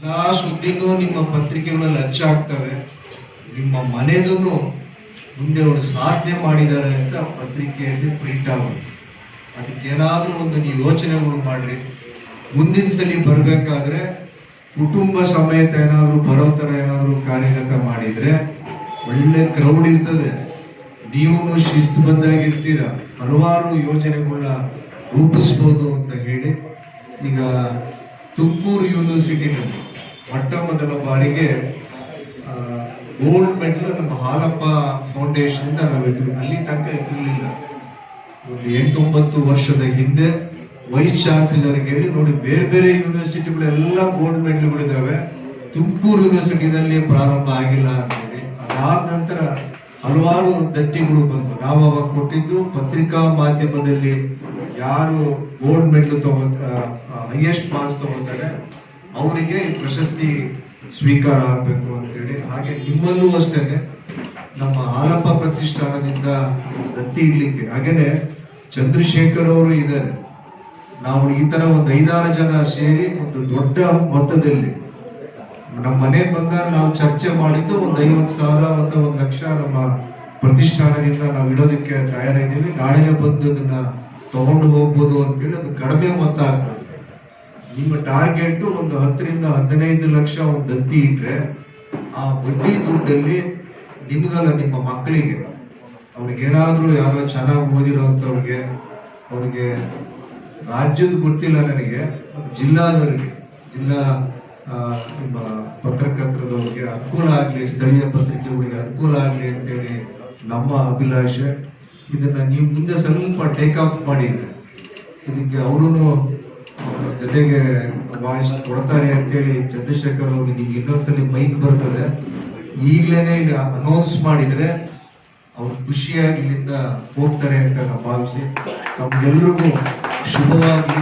ಎಲ್ಲಾ ಸುದ್ದಿನೂ ನಿಮ್ಮ ಪತ್ರಿಕೆಗಳಲ್ಲಿ ಹಚ್ಚಾಗ್ತವೆ. ನಿಮ್ಮ ಮನೆದೂ ಮುಂದೆ ಅವರು ಸಾಧನೆ ಮಾಡಿದ್ದಾರೆ ಅಂತ ಪತ್ರಿಕೆಯಲ್ಲಿ ಪ್ರಿಂಟ್ ಆಗುತ್ತೆ. ಅದಕ್ಕೇನಾದ್ರೂ ಒಂದು ನೀವು ಯೋಚನೆಗಳು ಮಾಡ್ರಿ. ಮುಂದಿನ ಸಲ ಬರ್ಬೇಕಾದ್ರೆ ಕುಟುಂಬ ಸಮೇತ ಏನಾದ್ರು ಬರೋ ತರ ಏನಾದ್ರು ಕಾರ್ಯಗತ ಮಾಡಿದ್ರೆ ಒಳ್ಳೆ ಕ್ರೌಡ್ ಇರ್ತದೆ. ನೀವು ಶಿಸ್ತುಬದ್ಧಾಗಿರ್ತೀರ, ಹಲವಾರು ಯೋಜನೆಗಳನ್ನ ರೂಪಿಸ್ಬೋದು ಅಂತ ಹೇಳಿ ಈಗ ತುಮಕೂರು ಯೂನಿವರ್ಸಿಟಿನಲ್ಲಿ ಮೊಟ್ಟ ಮೊದಲ ಬಾರಿಗೆ ಗೋಲ್ಡ್ ಮೆಡಲ್ ನಮ್ಮ ಹಾಲಪ್ಪ ಫೌಂಡೇಶನ್ ನಾವು ಅಲ್ಲಿ ತನಕ ಇರಲಿಲ್ಲ. ಒಂದು 8-9 ವರ್ಷದ ಹಿಂದೆ ವೈಸ್ ಚಾನ್ಸಲರ್ ಹೇಳಿ ನೋಡಿ, ಬೇರೆ ಬೇರೆ ಯೂನಿವರ್ಸಿಟಿಗಳೆಲ್ಲ ಗೋಲ್ಡ್ ಮೆಡಲ್ಗಳಿದಾವೆ, ತುಮಕೂರು ಯೂನಿವರ್ಸಿಟಿನಲ್ಲಿ ಪ್ರಾರಂಭ ಆಗಿಲ್ಲ ಅಂತ ಹೇಳಿ. ಅದಾದ ನಂತರ ಹಲವಾರು ದತ್ತಿಗಳು ಬಂತು. ನಾವು ಅವಾಗ ಕೊಟ್ಟಿದ್ದು ಪತ್ರಿಕಾ ಮಾಧ್ಯಮದಲ್ಲಿ ಯಾರು ಗೋಲ್ಡ್ ಮೆಡಲ್ ಹೈಯೆಸ್ಟ್ ಮಾರ್ಕ್ಸ್ ತಗೋತಾರೆ ಅವರಿಗೆ ಪ್ರಶಸ್ತಿ ಸ್ವೀಕಾರ ಆಗಬೇಕು ಅಂತೇಳಿ. ಹಾಗೆ ನಿಮ್ಮಲ್ಲೂ ಅಷ್ಟೇನೆ ನಮ್ಮ ಹಾಲಪ್ಪ ಪ್ರತಿಷ್ಠಾನದಿಂದ ದತ್ತಿ ಇಡ್ಲಿಕ್ಕೆ ಹಾಗೇನೆ ಚಂದ್ರಶೇಖರ್ ಅವರು ಇದ್ದಾರೆ. ನಾವು ಈ ತರ ಒಂದು 5-6 ಜನ ಸೇರಿ ಒಂದು ದೊಡ್ಡ ಮೊತ್ತದಲ್ಲಿ ನಮ್ಮ ಮನೆ ಬಂದಾಗ ನಾವು ಚರ್ಚೆ ಮಾಡಿದ್ದು ಒಂದು 50,000 ಅಥವಾ 1,00,000 ನಮ್ಮ ಪ್ರತಿಷ್ಠಾನದಿಂದ ನಾವು ಇಡೋದಕ್ಕೆ ತಯಾರಿದ್ದೀವಿ. ನಾಳೆನೇ ಬಂದು ಅದನ್ನ ತಗೊಂಡು ಹೋಗ್ಬೋದು ಅಂತೇಳಿ. ಅದು ಕಡಿಮೆ ಮೊತ್ತ ಆಗ್ತದೆ. ನಿಮ್ಮ ಟಾರ್ಗೆಟ್ ಒಂದು 10-15 ಲಕ್ಷ ಒಂದು ದತ್ತಿ ಇಟ್ರೆ ಆ ಬಡ್ಡಿ ದುಡ್ಡಲ್ಲಿ ನಿಮ್ಗಲ್ಲ, ನಿಮ್ಮ ಮಕ್ಕಳಿಗೆ, ಅವ್ರಿಗೇನಾದ್ರೂ ಯಾರೋ ಚೆನ್ನಾಗಿ ಓದಿರೋಂಥವ್ರಿಗೆ, ಅವ್ರಿಗೆ ರಾಜ್ಯದ ಗೊತ್ತಿಲ್ಲ ನನಗೆ, ಜಿಲ್ಲಾದವ್ರಿಗೆ, ಜಿಲ್ಲಾ ನಿಮ್ಮ ಪತ್ರಕರ್ತರದವ್ರಿಗೆ ಅನುಕೂಲ ಆಗ್ಲಿ, ಸ್ಥಳೀಯ ಪತ್ರಿಕೆಗಳಿಗೆ ಅನುಕೂಲ ಆಗ್ಲಿ ಅಂತೇಳಿ ನಮ್ಮ ಅಭಿಲಾಷೆ. ಇದನ್ನ ನೀವು ಮುಂದೆ ಸ್ವಲ್ಪ ಟೇಕ್ ಆಫ್ ಮಾಡಿದ್ರೆ ಇದಕ್ಕೆ ಅವರು ಜೊತೆಗೆ ವಾಯ್ಸ್ ಕೊಡ್ತಾರೆ ಅಂತೇಳಿ ಚಂದ್ರಶೇಖರ್ ಅವ್ರಿಗೆ ನಿಮ್ಗೆ ಇನ್ನೊಂದ್ಸಲಿ ಮೈಕ್ ಬರ್ತದೆ. ಈಗ್ಲೇನೆ ಈಗ ಅನೌನ್ಸ್ ಮಾಡಿದ್ರೆ ಅವ್ರು ಖುಷಿಯಾಗಿ ಇಲ್ಲಿಂದ ಹೋಗ್ತಾರೆ ಅಂತ ನಾವು ಭಾವಿಸಿ ತಮ್ಗೆಲ್ರಿಗೂ ಶುಭವಾಗಿ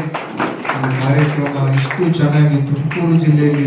ಕಾರ್ಯಕ್ರಮ ಇಷ್ಟು ಚೆನ್ನಾಗಿ ತುಮಕೂರು ಜಿಲ್ಲೆಯಲ್ಲಿ